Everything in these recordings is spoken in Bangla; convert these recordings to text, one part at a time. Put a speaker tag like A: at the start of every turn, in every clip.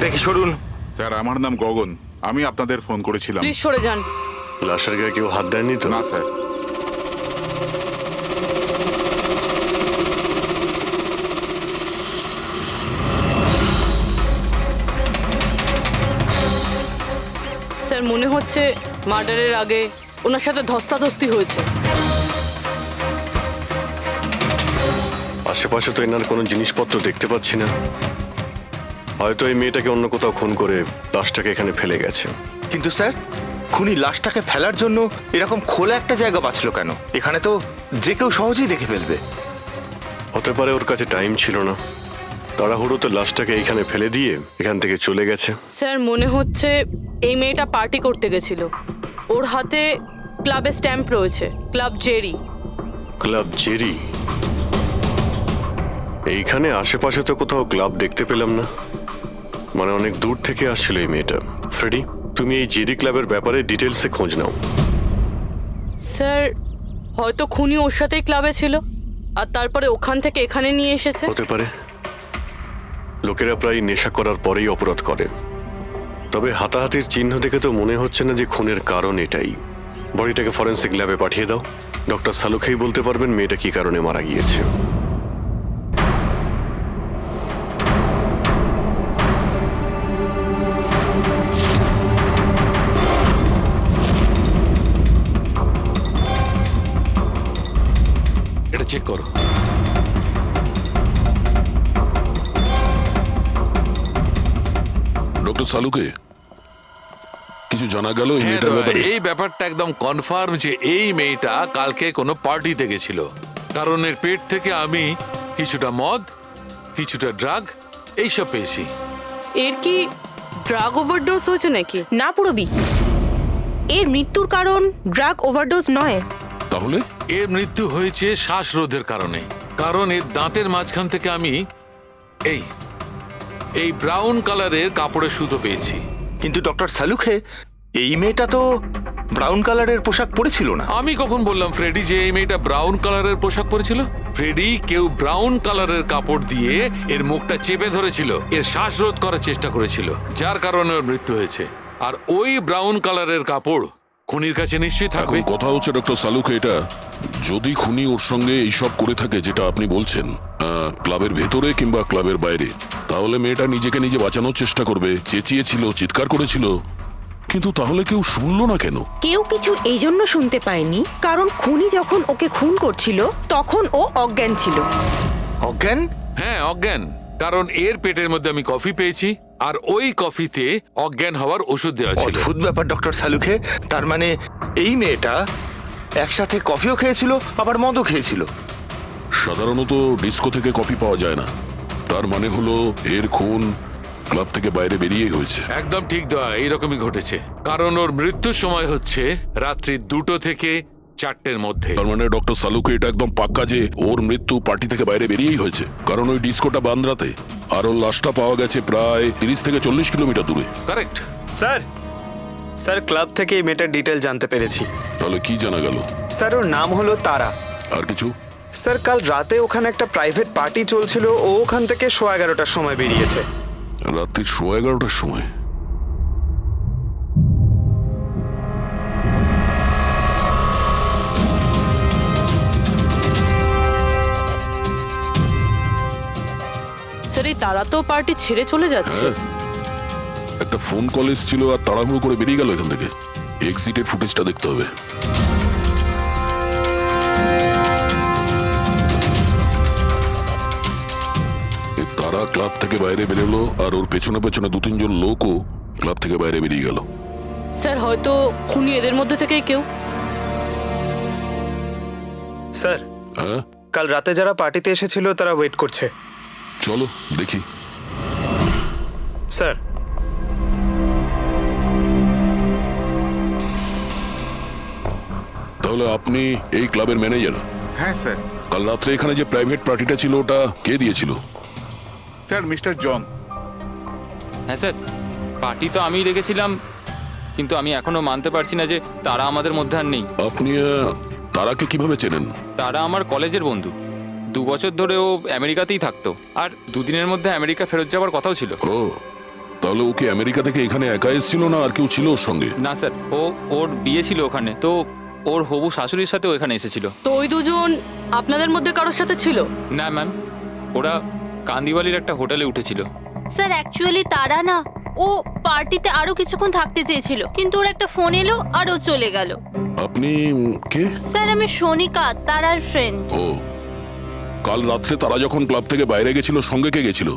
A: থেকে সরুন।
B: স্যার আমার নাম গগন, আমি আপনাদের ফোন করেছিলাম।
C: প্লিজ সরে যান।
D: লাশের গায়ে কেউ হাত দেয়নি তো?
B: না স্যার।
C: স্যার মনে হচ্ছে মার্ডারের আগে ওনার সাথে ধস্তাধস্তি হয়েছে।
D: আশেপাশে তো এনার কোনো জিনিসপত্র দেখতে পাচ্ছি না। হয়তো এই মেয়েটাকে অন্য কোথাও খুন করে লাশটাকে এখানে ফেলে গেছে।
A: কিন্তু স্যার, খুনি লাশটাকে ফেলার জন্য এরকম খোলা একটা জায়গা বাঁচলো কেন? এখানে তো যে কেউ সহজেই দেখে ফেলবে।
D: হতে পারে ওর কাছে টাইম ছিল না, তাড়াহুড়োতে লাশটাকে এইখানে ফেলে দিয়ে এখান থেকে চলে গেছে।
C: স্যার মনে হচ্ছে এই মেয়েটা পার্টি করতে গেছিল। ওর হাতে ক্লাবের স্ট্যাম্প রয়েছে, ক্লাব জেরি।
D: Club Jerry? এইখানে আশেপাশে তো কোথাও ক্লাব দেখতে পেলাম না, মানে অনেক দূর থেকে আসছিল এই মেয়েটা। ফ্রেডি, তুমি এই জেরি ক্লাবের ব্যাপারে ডিটেলসে খোঁজ নাও।
C: স্যার হয়তো খুনি ওর সাথেই ক্লাবে ছিল আর তারপরে ওখান থেকে এখানে নিয়ে এসেছে।
D: হতে পারে। লোকেরা প্রায় নেশা করার পরেই অপরাধ করে, তবে হাতাহাতির চিহ্ন দেখে তো মনে হচ্ছে না যে খুনের কারণ এটাই। বডিটাকে ফরেন্সিক ল্যাবে পাঠিয়ে দাও। ডক্টর সালুখাই বলতে পারবেন মেয়েটা কি কারণে মারা গিয়েছে।
E: এটা চেক করো।
F: ডক্টর সালুকে কিছু জানা গেল এই মেয়েটার ব্যাপারে?
E: এই ব্যাপারটা একদম কনফার্ম যে এই মেয়েটা কালকে কোনো পার্টিতে গেছিল, কারণ এর পেট থেকে আমি কিছুটা মদ, কিছুটা ড্রাগ এইসব পেয়েছি।
C: এর কি ড্রাগ ওভারডোজ হয়েছে নাকি?
G: না পুরবি, এর মৃত্যুর কারণ ড্রাগ ওভারডোজ নয়।
F: তাহলে
E: এর মৃত্যু হয়েছে শ্বাসরোধের কারণে, কারণ এর দাঁতের মাঝখান থেকে আমি এই ব্রাউন কালারের কাপড়ের সুতো পেয়েছি।
A: কিন্তু ডক্টর সালুখে, এই মেয়েটা তো ব্রাউন কালারের পোশাক পরেছিল না।
E: আমি কখন বললাম ফ্রেডি যে এই মেয়েটা ব্রাউন কালারের পোশাক পরেছিল? ফ্রেডি, কেউ ব্রাউন কালারের কাপড় দিয়ে এর মুখটা চেপে ধরেছিল, এর শ্বাসরোধ করার চেষ্টা করেছিল, যার কারণে ওর মৃত্যু হয়েছে। আর ওই ব্রাউন কালারের কাপড় খুনির কাছে নিশ্চয়ই থাকবে।
F: এখন কথা হচ্ছে ডক্টর সালুকে, এটা যদি খুনি ওর সঙ্গে এইসব করে থাকে যেটা আপনি বলছেন, ক্লাবের ভেতরে কিংবা ক্লাবের বাইরে, তাহলে মেয়েটা নিজেকে নিজে বাঁচানোর চেষ্টা করবে, চেঁচিয়েছিল, চিৎকার করেছিল, কিন্তু তাহলে কেউ শুনলো না কেন?
G: কেউ কিছু এই জন্য শুনতে পায়নি কারণ খুনি যখন ওকে খুন করছিল তখন ও অজ্ঞান ছিল।
A: অজ্ঞান?
E: হ্যাঁ, অজ্ঞান। কারণ এর পেটের মধ্যে আমি কফি পেয়েছি, আর ওই কফিতে অজ্ঞান হওয়ার ওষুধ দেওয়া ছিল।
A: অদ্ভুত ব্যাপার ডক্টর সালুখে, তার মানে এই মেয়েটা একসাথে কফিও খেয়েছিল আবার মদও খেয়েছিল।
F: সাধারণত ডিস্কো থেকে কফি পাওয়া যায় না, তার মানে হলো এর খুন ক্লাব থেকে বাইরে বেরিয়েই হয়েছে।
E: একদম ঠিক দেওয়া, এইরকমই ঘটেছে। কারণ ওর মৃত্যুর সময় হচ্ছে রাত্রি 2টো থেকে 4টের মধ্যে।
F: তার মানে ডক্টর সালুকে এটা একদম পাক্কা যে ওর মৃত্যু পার্টি থেকে বাইরে বেরিয়েই হয়েছে, কারণ ওই ডিস্কোটা বান্দ্রাতে, আর ওর লাশটা পাওয়া গেছে প্রায় 30 থেকে 40 কিলোমিটার দূরে।
E: কারেক্ট।
H: স্যার ক্লাব থেকে এই মেয়েটার ডিটেল জানতে পেরেছি।
F: তাহলে কি জানা গেল?
H: স্যার ওর নাম হলো তারা।
F: আর কিছু?
H: স্যার কাল রাতে ওখানে একটা প্রাইভেট পার্টি চলছিল, ও ওখান থেকে 11:15টার সময় বেরিয়েছে।
F: রাত্রি 11:15টার সময়?
C: স্যার এই তারা তো পার্টি ছেড়ে চলে যাচ্ছে।
F: হ্যাঁ, একটা ফোন কল এসেছিল আর তাড়াহুড়ো করে বেরিয়ে গেল এখান থেকে। এক্সিটের ফুটেজটা দেখতে হবে। তারা ক্লাব থেকে বাইরে বেরোলো আর ওর পেছনে পেছনে 2-3 জন লোকও ক্লাব থেকে বাইরে বেরিয়ে গেল।
C: স্যার হয়তো খুনি এদের মধ্যে থেকেই কেউ।
H: স্যার
F: হ্যাঁ,
H: কাল রাতে যারা পার্টিতে এসেছিল তারা ওয়েট করছে।
F: চলো দেখি।
H: স্যার
F: তাহলে আপনি এই ক্লাবের ম্যানেজার?
B: হ্যাঁ স্যার।
F: কাল রাত্রে এখানে যে প্রাইভেট পার্টিটা ছিল ওটা কে দিয়েছিল?
B: Sir mister John.
I: হ্যাঁ স্যার, পার্টি তো আমিই রেখেছিলাম, কিন্তু আমি এখনো মানতে পারছি না যে তারা আমাদের মধ্যে আর নেই।
F: আপনি তারাকে কিভাবে চেনেন?
I: তারা আমার কলেজের বন্ধু। 2 বছর ধরে ও আমেরিকাতেই থাকতো, আর 2 দিনের মধ্যে আমেরিকা ফেরত যাওয়ার কথাও ছিল।
F: ও, তাহলে ওকে আমেরিকা থেকে এখানে একা এসেছিল না আর কেউ ছিল ওর সঙ্গে?
I: না স্যার, ওর বিয়ে ছিল ওখানে, তো ওর হবু শাশুড়ির সাথেও এখানে এসেছিল।
C: তো ওই দুজন আপনাদের মধ্যে কারোর সাথে ছিল?
I: না ম্যাম, ওরা কান্দিওয়ালির একটা হোটেলে উঠেছিল।
J: স্যার অ্যাকচুয়ালি তারা না, ও পার্টিতে আরো কিছুক্ষণ থাকতে চেয়েছিল, কিন্তু ওর একটা ফোন এলো আর ও চলে গেল।
F: আপনি কে?
J: স্যার আমি সোনিকা, তারার ফ্রেন্ড।
F: ও, কাল রাত্রে তারা যখন ক্লাব থেকে বাইরে গেছিল সঙ্গে কে গেছিল?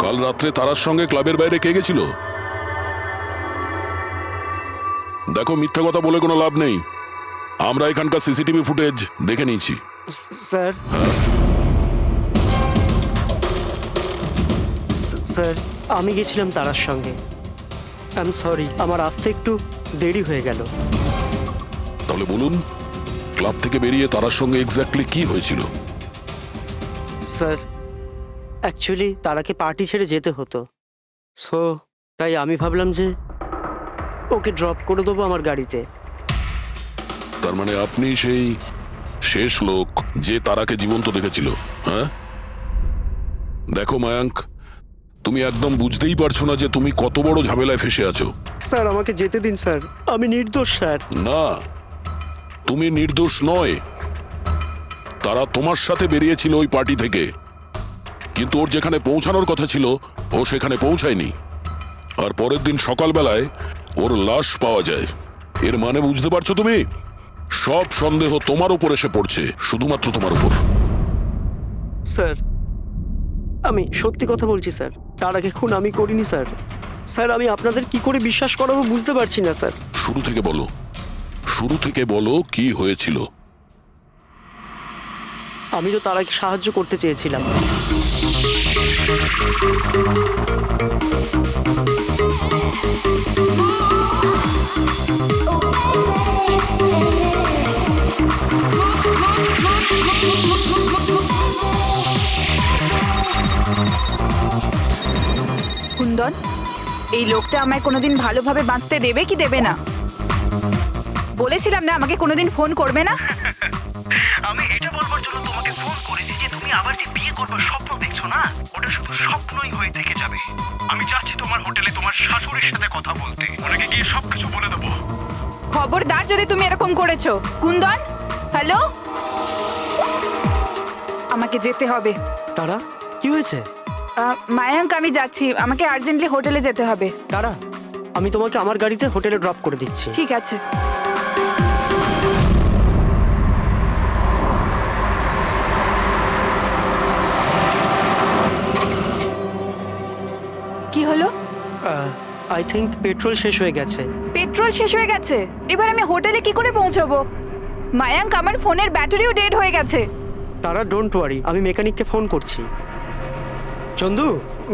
F: কাল রাত্রে তারার সঙ্গে ক্লাবের বাইরে কে গেছিল? দেখো, মিথ্যা কথা বলে কোনো লাভ নেই। আমরা এখানকার সিসিটিভি ফুটেজ দেখে নিয়েছি।
H: স্যার স্যার আমি গেছিলাম তারার সঙ্গে। আই এম সরি, আমার আসতে একটু দেরি হয়ে গেল।
F: তাহলে বলুন, ক্লাব থেকে বেরিয়ে তারার সঙ্গে এক্স্যাক্টলি কি হয়েছিল?
H: স্যার অ্যাকচুয়ালি তারাকে পার্টি ছেড়ে যেতে হতো, সো তাই আমি ভাবলাম যে ওকে ড্রপ করে দেবো আমার গাড়িতে।
F: তার মানে আপনি সেই শেষ লোক যে তারাকে জীবন্ত দেখেছিল, হ্যাঁ? দেখো মায়াঙ্ক, তুমি একদম বুঝতেই পারছো না যে তুমি কত বড় ঝামেলায় ফেসে আছো।
H: স্যার আমাকে যেতে দিন স্যার, আমি নির্দোষ স্যার।
F: না, তুমি নির্দোষ নয়। তারা তোমার সাথে বেরিয়েছিল ওই পার্টি থেকে, কিন্তু ওর যেখানে পৌঁছানোর কথা ছিল ও সেখানে পৌঁছায়নি। আর পরের দিন সকালবেলায় ওর লাশ পাওয়া যায়। এর মানে বুঝতে পারছো তুমি? সব সন্দেহ তোমার উপর এসে পড়ছে, শুধুমাত্র তোমার উপর।
H: স্যার আমি সত্যি কথা বলছি স্যার, তার আগে খুন আমি করিনি স্যার। স্যার আমি আপনাদের কি করে বিশ্বাস করাবো বুঝতে পারছি না স্যার।
F: শুরু থেকে বলো, শুরু থেকে বলো কি হয়েছিল।
H: আমি তো তারাকে সাহায্য করতে চেয়েছিলাম।
K: কুন্দন, এই লোকটা আমায় কোনোদিন ভালোভাবে বাঁচতে দেবে কি দেবে না? বলেছিলাম না আমাকে কোনোদিন ফোন করবে না।
L: আমি এটা বলবার জন্য তোমাকে ফোন করেছি যে তুমি আবার যে বিয়ে করবার স্বপ্ন দেখছো না, ওটা শুধু স্বপ্নই হয়ে থেকে যাবে। আমি যাচ্ছি তোমার হোটেলে তোমার শাশুড়ির সাথে কথা বলতে, ওনাকে গিয়ে সবকিছু বলে দেবো।
K: খবরদার যদি তুমি এরকম করেছো। কুন্দন, হ্যালো, আমাকে যেতে হবে।
H: তারা কি হয়েছে?
K: মায়াঙ্ক আমি যাচ্ছি, আমাকে আর্জেন্টলি হোটেলে যেতে হবে।
H: তারা আমি তোমাকে আমার গাড়িতে হোটেলে ড্রপ করে দিচ্ছি।
K: ঠিক আছে। কি হলো?
H: আই থিঙ্ক পেট্রোল শেষ হয়ে গেছে।
K: পেট্রোল শেষ হয়ে গেছে? এবার আমি হোটেলে কি করে পৌঁছবো? মায়াঙ্ক আমার ফোনের ব্যাটারিও ডেড হয়ে গেছে।
H: তারা ডোন্ট ওয়ারি, আমি মেকানিককে ফোন করছি। চন্দু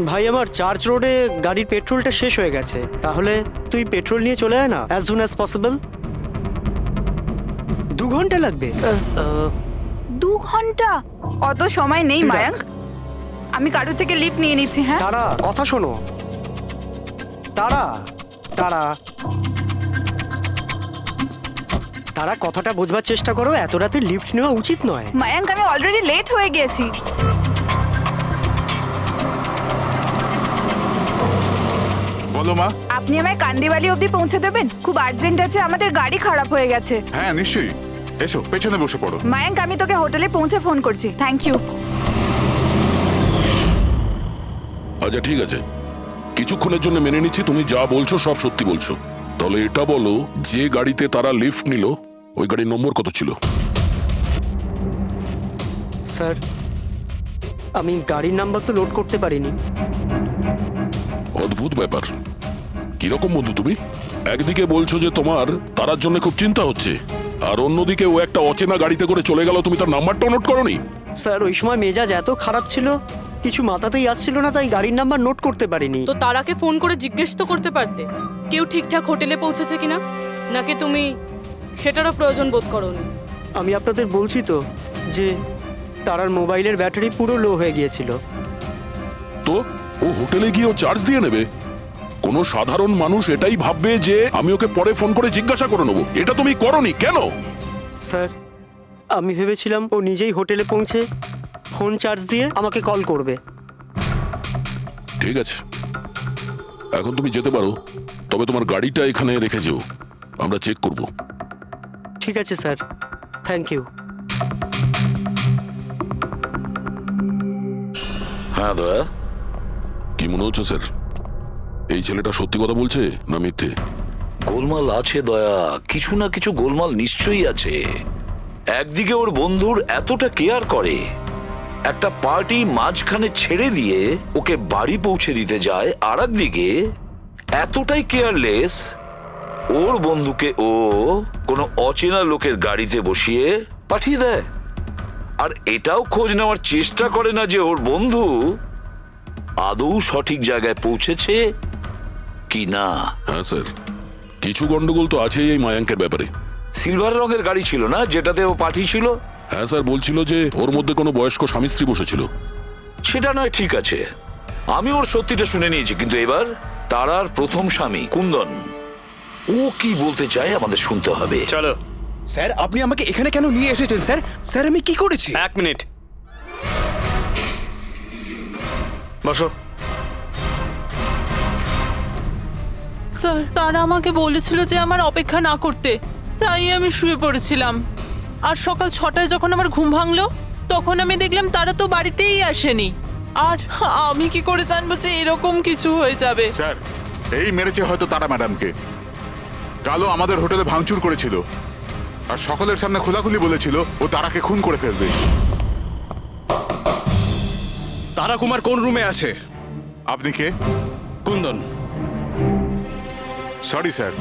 H: ভাই, আমার চার্চ রোডে গাড়ির পেট্রোলটা শেষ হয়ে গেছে, তাহলে তুই পেট্রোল নিয়ে চলে আয় না অ্যাজ সুন অ্যাজ পসিবল। 2 ঘন্টা লাগবে।
K: 2 ঘন্টা? অত সময় নেই
H: তুই
K: মায়াঙ্ক, আমি কারো থেকে লিফট নিয়ে নিচ্ছি। হ্যাঁ
H: তারা কথা শোনো, তারা তারা তারা কথাটা বোঝবার চেষ্টা করো, এত রাতে লিফট নেওয়া উচিত নয়।
K: মায়াঙ্ক আমি অলরেডি লেট হয়ে গেছি।
B: বলো মা।
K: আপনি আমায় কান্দিওয়ালি অবধি পৌঁছে দেবেন? খুব আর্জেন্ট আছে, আমাদের গাড়ি খারাপ হয়ে গেছে।
B: হ্যাঁ নিশ্চয়ই, এসো পেছনে বসে পড়ো।
K: মায়াঙ্ক আমি তোকে হোটেলে পৌঁছে ফোন করছি। Thank you.
F: আচ্ছা ঠিক আছে, কিছুক্ষণের জন্য মেনে নিচ্ছি তুমি যা বলছো সব সত্যি বলছো। তাহলে এটা বলো, যে গাড়িতে তারা লিফট নিল ওই গাড়ির নম্বর কত ছিল?
H: স্যার আমি গাড়ির নাম্বার তো লোড করতে পারিনি।
F: অদ্ভুত ব্যাপার। কিরকম বন্ধু তুমি? একদিকে বলছো যে তোমার তারার জন্য খুব চিন্তা হচ্ছে, আর অন্যদিকে ও একটা অচেনা গাড়িতে করে চলে গেল, তুমি তার নাম্বারটাও নোট করোনি?
H: স্যার ওই সময় মেজাজ এত খারাপ ছিল, কিছু মাথাতেই আসছিল না, তাই গাড়ির নাম্বার নোট করতে পারিনি।
C: তো তারাকে ফোন করে জিজ্ঞেস তো করতে পারতে কেউ ঠিকঠাক হোটেলে পৌঁছেছে কিনা, নাকি তুমি সেটারও প্রয়োজন বোধ করোনি?
H: আমি আপনাদের বলছি তো যে তারার মোবাইলের ব্যাটারি পুরো লো হয়ে গিয়েছিল।
F: তো ও হোটেলে গিয়ে ও চার্জ দিয়ে নেবে? কোনো সাধারণ মানুষ এটাই ভাববে যে আমি ওকে পরে ফোন করে জিজ্ঞাসা করে নেবো। এটা তুমি করোনি কেন?
H: স্যার আমি ভেবেছিলাম ও নিজেই হোটেলে পৌঁছে ফোন চার্জ দিয়ে আমাকে কল করবে।
F: ঠিক আছে, এখন তুমি যেতে পারো, তবে তোমার গাড়িটা এখানে রেখে যেও, আমরা চেক করব।
H: ঠিক আছে স্যার, থ্যাংক ইউ।
F: হ্যাঁ দয়া, কি মনে হচ্ছে স্যার? এই ছেলেটা সত্যি কথা বলছে না মিথ্যে?
M: গোলমাল আছে দয়া, কিছু না কিছু গোলমাল নিশ্চয়ই আছে। একদিকে ওর বন্ধুর এতটা কেয়ার করে, একটা পার্টি মাঝখানে ছেড়ে দিয়ে ওকে বাড়ি পৌঁছে দিতে যায়, আর একদিকে এতটাই কেয়ারলেস ওর বন্ধুকে ও কোনো অচেনা লোকের গাড়িতে বসিয়ে পাঠিয়ে দেয়। আর এটাও খোঁজ নেওয়ার চেষ্টা করে না যে ওর বন্ধু আদৌ সঠিক জায়গায় পৌঁছেছে কি না।
F: হ্যাঁ স্যার, কিছু গন্ডগোল তো আছেই এই মায়াঙ্কের ব্যাপারে।
M: সিলভার রঙের গাড়ি ছিল না যেটাতে ও পাঠিয়েছিল?
F: হ্যাঁ স্যার, বলছিল যে ওর মধ্যে কোনো বয়স্ক স্বামী স্ত্রী বসেছিল।
M: সেটা নয়, ঠিক আছে, আমি ওর সত্যিটা শুনে নিয়েছি, কিন্তু এবার তারার প্রথম স্বামী কুন্দন, ও কি বলতে চায় আমাদের শুনতে হবে।
A: চলো।
L: স্যার, আপনি আমাকে এখানে কেন নিয়ে এসেছেন স্যার? স্যার, আমি কি করেছি?
A: 1 মিনিট বসো।
C: স্যার, তারা আমাকে বলেছিল যে আমার অপেক্ষা না করতে, তাই আমি শুয়ে পড়েছিলাম। আর সকাল 6টায় যখন আমার ঘুম ভাঙলো, তখন আমি দেখলাম তারা তো বাড়িতেই আসেনি। আর আমি কি করে জানবো যে এরকম কিছু হয়ে যাবে?
B: স্যার, এই মেরেছে হয়তো তারা ম্যাডামকে। কালো আমাদের হোটেলে ভাঙচুর করেছিল আর সকলের সামনে খোলাখুলি বলেছিল ও তারাকে খুন করে ফেলবে।
L: তারা কুমার কোন রুমে আছে?
B: আপনি কে?
L: কুন্দন।
B: সরি স্যার,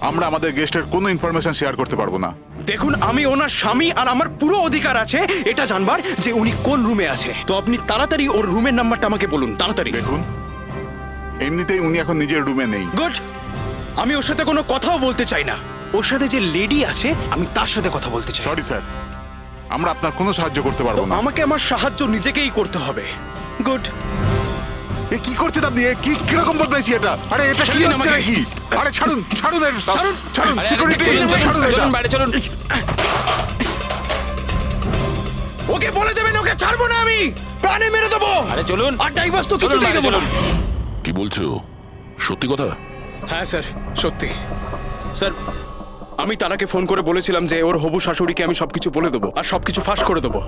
B: আমরা আমাদের গেস্টের কোনো ইনফরমেশন শেয়ার করতে পারবো না।
L: দেখুন, আমি ওনার স্বামী আর আমার পুরো অধিকার আছে এটা জানবার যে উনি কোন রুমে আছে। তো আপনি তাড়াতাড়ি ওর রুমের নাম্বারটা আমাকে বলুন, তাড়াতাড়ি।
B: দেখুন, এমনিতেই উনি এখন নিজের রুমে নেই।
L: গুড, আমি ওর সাথে কোনো কথাও বলতে চাই না। ওর সাথে যে লেডি আছে আমি তার সাথে কথা বলতে চাই।
B: সরি স্যার, আমরা আপনার কোনো সাহায্য করতে পারবো না।
L: আমাকে আমার সাহায্য নিজেকেই করতে হবে। গুড।
B: এ কি করছেন আপনি? এ কি কিরকম বদমাইশি এটা? আরে এটা কি হচ্ছে নাকি? আরে ছাড়ুন, ছাড়ুন এর সব।
L: ছাড়ুন,
B: ছাড়ুন, সিকিউরিটি ছাড়ুন এটা।
I: চলুন বাইরে চলুন।
L: ওকে বলে দেবেন ওকে ছাড়বো না, আমি প্রাণে মেরে দেবো।
I: আরে চলুন।
L: আর ডাইভার্স তো
I: চলুন
L: কিছুতেই
I: বাইরে
L: দেবো না।
I: চলুন।
F: কি বলছো? সত্যি কথা?
L: হ্যাঁ স্যার, সত্যি। স্যার, আমি তারাকে ফোন করে বলেছিলাম যে ওর হবু শাশুড়িকে আমি সবকিছু বলে দেবো আর সবকিছু ফাঁস করে দেবো।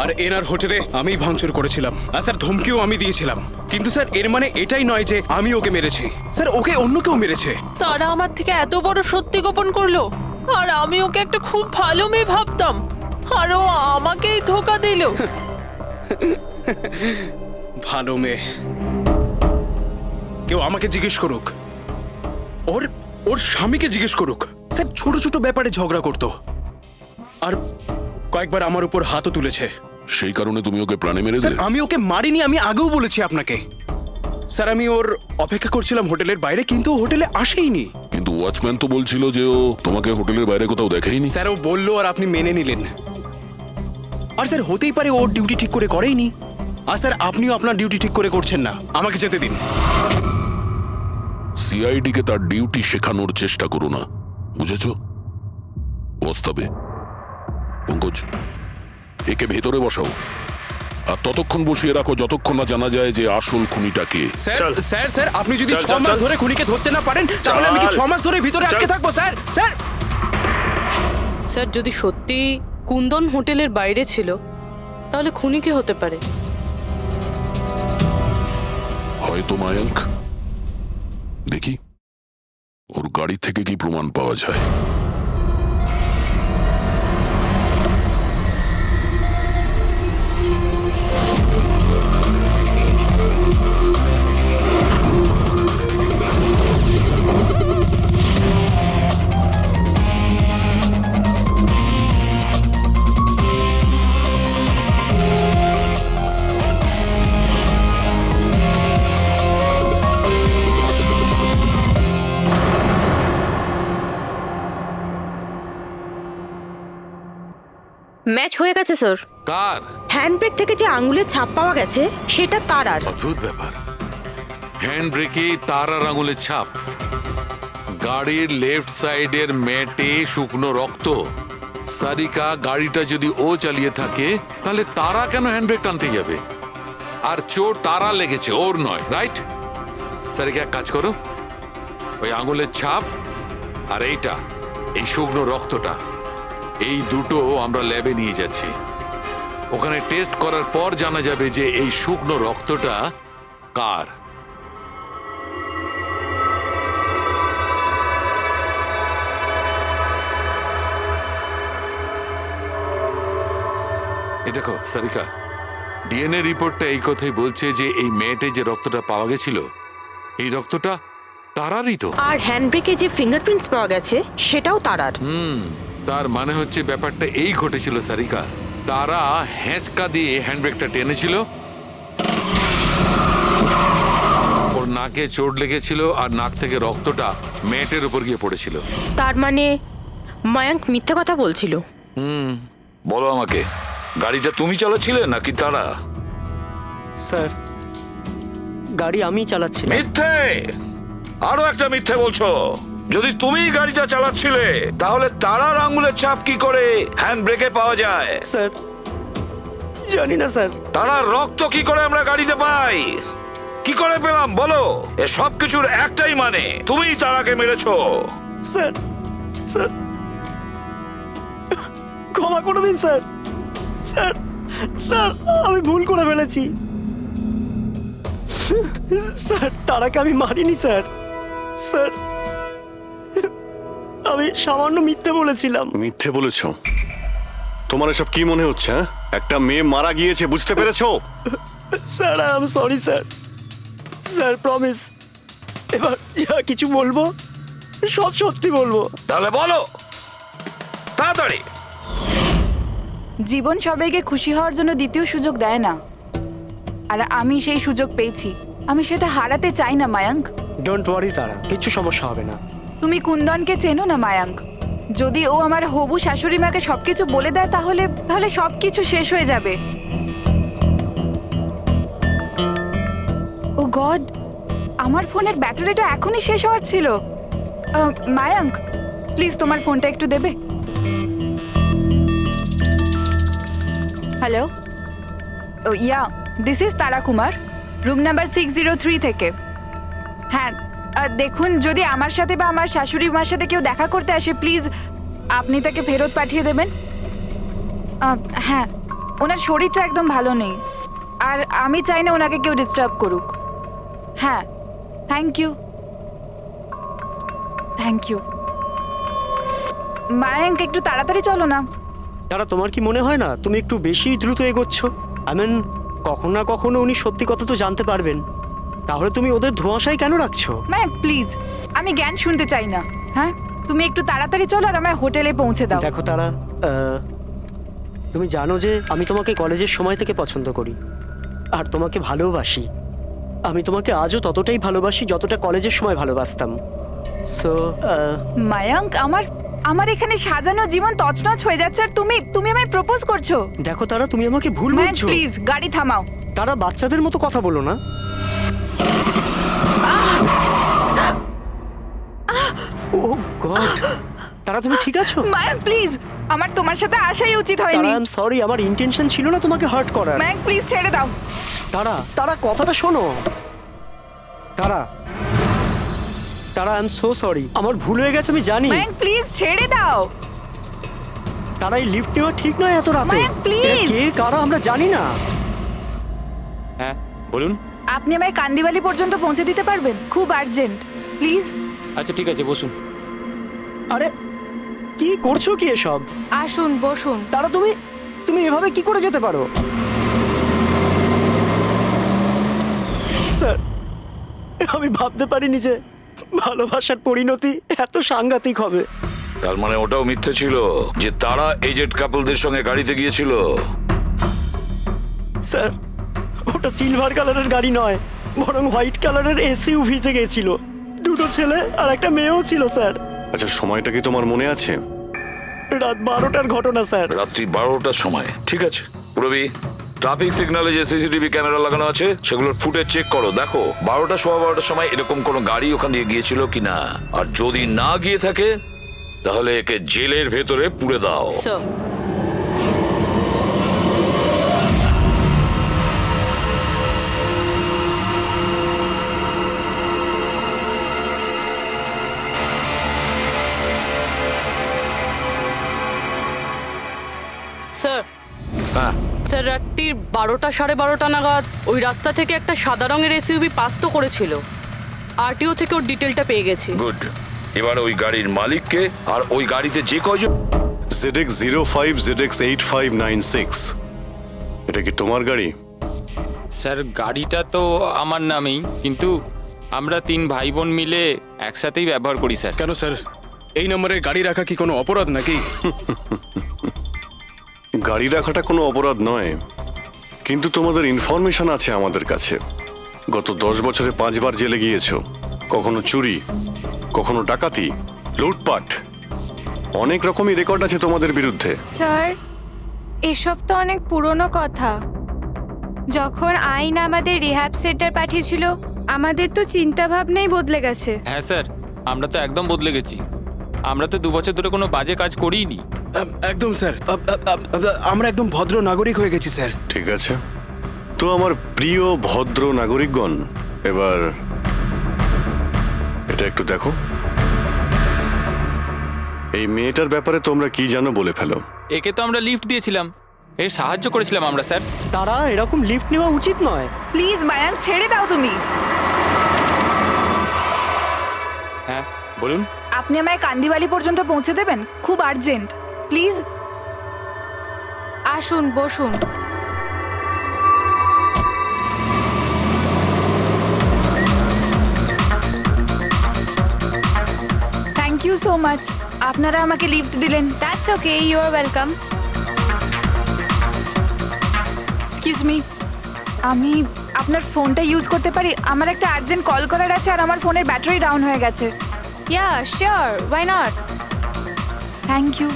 L: আর এনার হোটেলে আমি ভাঙচুর করেছিলাম, আর স্যার ধমকিও আমি দিয়েছিলাম। কিন্তু স্যার, এর মানে এটাই নয় যে আমি ওকে মেরেছি। স্যার, ওকে অন্য কেউ মেরেছে।
C: তারা আমার থেকে এত বড় সত্যি গোপন করলো, আর আমি ওকে একটা খুব ভালো মেয়ে ভাবতাম, আর ও আমাকেই ধোকা দিল।
L: ভালো মেয়ে? কেউ আমাকে জিজ্ঞেস করুক, ওর স্বামীকে জিজ্ঞেস করুক। স্যার, ছোট ছোট ব্যাপারে ঝগড়া করতো, আর কয়েকবার আমার উপর হাতও তুলেছে।
F: সেই কারণে তুমি ওকে প্রাণে মেরে
L: স্যার,
F: দিলে?
L: আমি ওকে মারিনি, আমি আগেও বলেছি আপনাকে। স্যার, আমি ওর অপেক্ষা করছিলাম হোটেলের বাইরে, কিন্তু ও হোটেলে আসেইনি।
F: কিন্তু ওয়াচম্যান তো বলছিল যে ও তোমাকে হোটেলের বাইরে কোথাও দেখেইনি।
L: স্যার, ও বললো আর আপনি মেনে নিলেন। আর স্যার, হতেই পারে ওর ডিউটি ঠিক করে করেইনি। আর স্যার, আপনিও আপনার ডিউটি ঠিক করে করছেন না। আমাকে যেতে দিন।
F: সিআইডি কে তার ডিউটি শেখানোর চেষ্টা করো না, বুঝেছ? বস্তাবে। পঙ্কজ, একে ভেতরে বসাও আর ততক্ষণ বসিয়ে রাখো যতক্ষণ না জানা যায় যে আসল খুনিটা কে।
L: স্যার, স্যার, স্যার, আপনি যদি 6 মাস ধরে খুনিকে ধরতে না পারেন, তাহলে আমি কি 6 মাস ধরে ভিতরে আটকে থাকবো? Sir, sir.
C: স্যার, যদি সত্যি কুন্দন হোটেলের বাইরে ছিল, তাহলে খুনি কে হতে পারে?
F: হয়তো মায়াঙ্ক। দেখি ওর গাড়ি থেকে কি প্রমাণ পাওয়া যায়।
G: ম্যাচ হয়ে গেছে স্যার।
E: কার?
G: হ্যান্ডব্রেক থেকে যে আঙুলের ছাপ পাওয়া গেছে সেটা তারার।
E: অদ্ভুত ব্যাপার, হ্যান্ড ব্রেকে তারার আঙুলের ছাপ, গাড়ির লেফট সাইডের ম্যাটে শুকনো রক্ত, সারিকা গাড়িটা যদি ও চালিয়ে থাকে তাহলে তারা কেন হ্যান্ডব্রেক টানতে যাবে? আর চোট তারা লেগেছে, ওর নয়, রাইট? সারিকা এক কাজ করো, ওই আঙুলের ছাপ আর এইটা, এই শুকনো রক্তটা, এই দুটো আমরা ল্যাবে নিয়ে যাচ্ছি। ওখানে টেস্ট করার পর জানা যাবে যে এই শুকনো রক্তটা কার। এই দেখো সারিকা, ডিএনএ রিপোর্টটা এই কথাই বলছে যে এই মেয়েটে যে রক্তটা পাওয়া গেছিল, এই রক্তটা তারারই তো।
G: আর হ্যান্ডব্রেকে যে ফিঙ্গারপ্রিন্টস পাওয়া গেছে সেটাও তারার।
E: তার মানে হচ্ছে ব্যাপারটা এই ঘটেছিল সারিকা, তারা হ্যাঁচকা দিয়ে হ্যান্ডব্রেকটা টেনেছিল, ওর নাকে চোট লেগেছিল আর নাক থেকে রক্তটা মেয়েটের উপর গিয়ে পড়েছিল।
G: তার মানে মায়াঙ্ক মিথ্যে কথা বলছিল।
M: বলো আমাকে, গাড়িটা তুমি চালাচ্ছিলে নাকি তারা?
H: স্যার, গাড়ি আমি চালাচ্ছি।
M: মিথ্যে, আরো একটা মিথ্যে বলছো। যদি তুমি গাড়িটা চালাচ্ছিলে তাহলে তারার আঙ্গুলের ছাপ কি করে হ্যান্ড ব্রেকে পাওয়া যায়?
H: স্যার, জানি না স্যার।
M: তারার রক্ত কি করে আমরা গাড়িতে পাই? কি করে পেলাম বলো? এ সব কিছুর একটাই মানে, তুমিই তারাকে মেরেছো।
H: স্যার, স্যার, ক্ষমা করে দিন স্যার। স্যার, স্যার, আমি ভুল করে ফেলেছি। স্যার, তারাকে আমি মারিনি স্যার। স্যার, আমি সামান্য মিথ্যে বলেছিলাম।
D: মিথ্যে বলেছো? তোমার এসব কি মনে হচ্ছে? হ্যাঁ, একটা মেয়ে মারা গিয়েছে, বুঝতে পেরেছো?
H: Sir, I am sorry sir. Sir, promise, এবার যা কিছু বলবো সব সত্যি বলবো।
M: তাহলে বলো তাড়াতাড়ি।
K: জীবন সবাইকে খুশি হওয়ার জন্য দ্বিতীয় সুযোগ দেয় না, আর আমি সেই সুযোগ পেয়েছি। আমি সেটা হারাতে চাই না মায়াঙ্ক।
H: ডোন্ট ওয়ারি তারা, কিচ্ছু সমস্যা হবে না।
K: তুমি কুন্দনকে চেনো না মায়াঙ্ক? যদি ও আমার হবু শাশুড়ি মাকে সবকিছু বলে দেয় তাহলে তাহলে সবকিছু শেষ হয়ে যাবে। ও গড, আমার ফোনের ব্যাটারিটা এখনই শেষ হওয়ার ছিল। মায়াঙ্ক, প্লিজ তোমার ফোনটা একটু দেবে? Hello, yeah, this is Tara Kumar, room number 603 থেকে। হ্যাঁ, দেখুন, যদি আমার সাথে বা আমার শাশুড়ি মার সাথে কেউ দেখা করতে আসে, প্লিজ আপনি তাকে ফেরত পাঠিয়ে দেবেন। হ্যাঁ, ওনার শরীরটা একদম ভালো নেই, আর আমি চাই না ওনাকে কেউ ডিস্টার্ব করুক। হ্যাঁ, thank you, thank you. Mayank, একটু তাড়াতাড়ি চলো না।
H: তারা, তোমার কি মনে হয় না তুমি একটু বেশি দ্রুত এগোচ্ছ? আই মিন, কখনো না কখনো উনি সত্যি কথা তো জানতে পারবেন, তাহলে তুমি ওদের ধোঁয়াশায় কেন রাখছো?
K: মায়াঙ্ক প্লিজ, আমি জ্ঞান শুনতে চাই না। হ্যাঁ, তুমি একটু তাড়াতাড়ি চলো আর আমায় হোটেলে পৌঁছে দাও।
H: দেখো তারা, তুমি জানো যে আমি তোমাকে কলেজের সময় থেকে পছন্দ করি আর তোমাকে ভালোবাসি। আমি তোমাকে আজও ততটাই ভালোবাসি যতটা কলেজের সময় ভালোবাসতাম। সো
K: মায়াঙ্ক, আমার এখানে সাজানো জীবন তছনছ হয়ে যাচ্ছে আর তুমি আমায় প্রপোজ করছো।
H: দেখো তারা, তুমি আমাকে ভুল
K: মায়াঙ্ক
H: বুঝছো।
K: প্লিজ গাড়ি থামাও।
H: তারা, বাচ্চাদের মতো কথা বলো না। ও গড, তারা তুমি ঠিক আছো?
K: মায়াঙ্ক প্লিজ, আমার তোমার সাথে আসাই উচিত হয়নি।
H: আই এম সরি, আমার ইন্টেনশন ছিল না তোমাকে হার্ট করার।
K: মায়াঙ্ক প্লিজ ছেড়ে দাও।
H: তারা কথাটা শোনো। তারা, আই এম সো সরি, আমার ভুল হয়ে গেছে, আমি জানি।
K: মায়াঙ্ক প্লিজ ছেড়ে দাও।
H: তারা, এই লিফট নেওয়া ঠিক নয় এত রাতে।
K: মায়াঙ্ক প্লিজ।
H: কে কারা আমরা জানি না।
I: হ্যাঁ বলুন।
K: আপনি আমায় কান্দিবালি পর্যন্ত পৌঁছে দিতে পারবেন? খুব আর্জেন্ট, প্লিজ।
I: আচ্ছা ঠিক আছে, বসুন।
H: আরে কি করছো কি এসব?
J: আসুন বসুন।
H: তারা, তুমি এভাবে কি করে যেতে পারো? স্যার, আমি ভাবতে পারিনি যে ভালোবাসার পরিণতি এত সাংঘাতিক হবে।
M: তার মানে ওটাও মিথ্যে ছিল যে তারা এজেড কাপলদের সঙ্গে গাড়িতে গিয়েছিল?
H: স্যার, ওটা সিলভার কালারের গাড়ি নয়, বরং হোয়াইট কালারের এসইউভিতে গেছিল। দুটো ছেলে আর একটা মেয়েও ছিল স্যার।
D: আচ্ছা, সময়টা কি তোমার মনে আছে?
H: রাত 12টার ঘটনা স্যার।
M: রাত্রি 12টার সময়, ঠিক আছে। রবি, ট্রাফিক সিগন্যালে যে সিসিটিভি ক্যামেরা লাগানো আছে সেগুলোর ফুটেজ চেক করো, দেখো 12টা সোয়া 12টার সময় এরকম কোনো গাড়ি ওখান দিয়ে গিয়েছিল কিনা। আর যদি না গিয়ে থাকে তাহলে একে জেলের ভেতরে পুরে দাও।
C: স্যার স্যার
M: হ্যাঁ,
C: স্যার রাত্রির 12টা 12:30 নাগাদ ওই রাস্তা থেকে একটা সাদা রঙের এসইউভি পাস তো করেছিল। আরটিও থেকে ওর ডিটেলটা পেয়ে গেছি।
M: গুড। এবার ওই গাড়ির মালিককে আর ওই গাড়িতে যে কয়জন
D: ZX05 ZX8596, এটা কি তোমার গাড়ি?
I: স্যার গাড়িটা তো আমার নামেই, কিন্তু আমরা 3 ভাই বোন মিলে একসাথেই ব্যবহার করি স্যার।
L: কেন স্যার, এই নম্বরে গাড়ি রাখা কি কোনো অপরাধ নাকি?
D: গাড়ি রাখাটা কোনো অপরাধ নয়, কিন্তু তোমাদের ইনফরমেশন আছে আমাদের কাছে। গত 10 বছরে 5 বার জেলে গিয়েছো। কখনো চুরি, কখনো ডাকাতি, লুটপাট, অনেক রকমই রেকর্ড আছে তোমাদের বিরুদ্ধে।
K: স্যার এসব তো অনেক পুরনো কথা। যখন আইন আমাদের রিহ্যাব সেন্টার পাঠিয়েছিল, আমাদের তো চিন্তা ভাবনাই বদলে গেছে।
I: হ্যাঁ স্যার, আমরা তো একদম বদলে গেছি। আমরা তো 2 বছর ধরে কোনো বাজে কাজ করিনি।
L: একদম স্যার, আমরা একদম ভদ্র নাগরিক হয়ে গেছি স্যার।
D: ঠিক আছে, তো আমার প্রিয় ভদ্র নাগরিকগণ, এবার এটা একটু দেখো। এই মেয়েটার ব্যাপারে তোমরা কি জানো বলে ফেলো।
I: একে তো আমরা লিফট দিয়েছিলাম, এর সাহায্য করেছিলাম আমরা স্যার।
H: তারা এরকম লিফট নেওয়া উচিত নয়।
K: প্লিজ মায়াঙ্ক, ছেড়ে দাও তুমি।
I: হ্যাঁ বলুন।
K: আপনি আমায় কান্দিবালি পর্যন্ত পৌঁছে দেবেন? খুব আর্জেন্ট, প্লিজ। আসুন, বসুন। Thank you so much. আপনারা আমাকে লিফট দিলেন। That's okay, you are welcome. Excuse me, আমি আপনার ফোনটা ইউজ করতে পারি? আমার একটা আর্জেন্ট কল করার আছে আর আমার ফোনের ব্যাটারি ডাউন হয়ে গেছে। Yeah, sure. Why not? Thank you.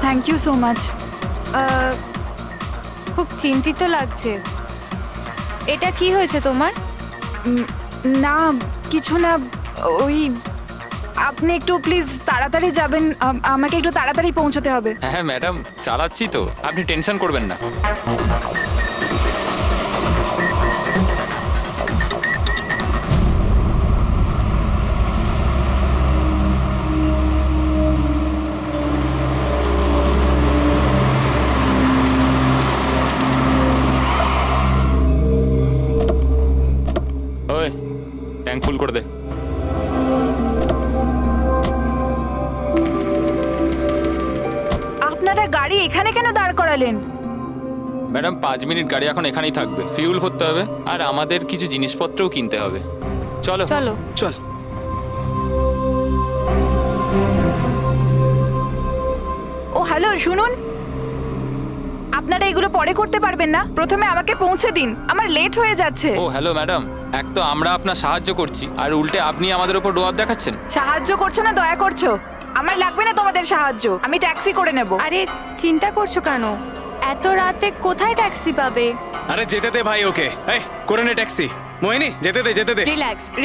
K: Thank you so much. খুব চিন্তিত লাগছে। এটা কি হয়েছে তোমার? না কিছু না, ওই আপনি একটু প্লিজ তাড়াতাড়ি যাবেন, আমাকে একটু তাড়াতাড়ি পৌঁছতে হবে।
I: হ্যাঁ ম্যাডাম, চালাচ্ছি তো, আপনি টেনশন করবেন না। ওই ট্যাঙ্ক ফুল করে দে।
K: আপনারা গাড়ি এখানে কেন দাঁড় করালেন?
I: ম্যাডাম 5 মিনিট গাড়ি এখন এখানেই থাকবে, ফিউল করতে হবে আর আমাদের কিছু জিনিসপত্রও কিনতে হবে। চলো
K: চলো
L: চল।
K: ও হ্যালো, শুনুন, আপনারা এগুলো পরে করতে পারবেন না? প্রথমে আমাকে পৌঁছে দিন, আমার লেট হয়ে যাচ্ছে।
I: ও হ্যালো ম্যাডাম, এক তো আমরা আপনার সাহায্য করছি আর উল্টে আপনি আমাদের উপর ডোয়াব দেখাচ্ছেন।
K: সাহায্য করছো না দয়া করছো? আমার লাগবে না তোমাদের সাহায্য, আমি ট্যাক্সি করে নেব। আরে চিন্তা করছো কেন? এত রাতে কোথায় ট্যাক্সি পাবে?
L: আরে যেতে দে ভাই ওকে, এই করে নে ট্যাক্সি। মোহিনী যেতে দে, যেতে দে।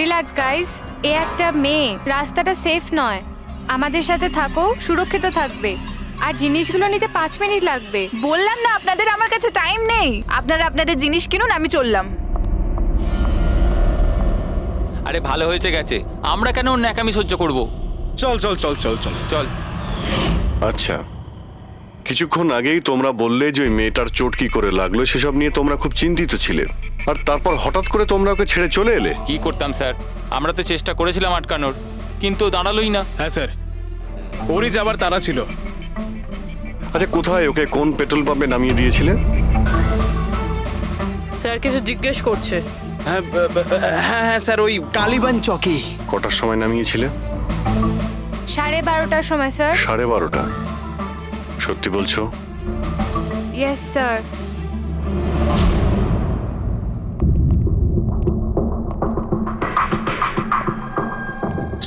K: রিল্যাক্স গাইস, এ একটা মেয়ে, রাস্তাটা সেফ নয়। আমাদের সাথে থাকো, সুরক্ষিত থাকবে। আর জিনিসগুলো নিতে 5 মিনিট লাগবে। বললাম না আপনাদের আমার কাছে টাইম নেই। আপনারা আপনাদের জিনিস কিনুন, আমি চললাম।
I: আরে ভালো হয়েছে গেছে, আমরা কেন ওর ন্যাকামি সহ্য করব?
L: চল চল চল চল চল
I: চল।
D: আচ্ছা, কিছুক্ষণ আগেই তোমরা বললে যে ওই মেয়েটার চোট কি করে লাগলো সেসব নিয়ে তোমরা খুব চিন্তিত ছিলে, আর তারপর হঠাৎ করে তোমরা ওকে ছেড়ে চলে এলে।
I: কি করতাম স্যার, আমরা তো চেষ্টা করেছিলাম আটকানোর, কিন্তু দাঁড়ালোই না।
L: হ্যাঁ স্যার, ওরই যাবার তারা ছিল।
D: আচ্ছা, কোথায় ওকে কোন পেট্রোল পাম্পে নামিয়ে দিয়েছিলে?
C: স্যার কিছু জিজ্ঞেস করছে।
L: হ্যাঁ হ্যাঁ স্যার, ওই কালীবান চকে।
D: কটার সময় নামিয়েছিলে?
K: 12:30টার সময় স্যার।
D: 12:30? সত্যি বলছো?
K: Yes sir.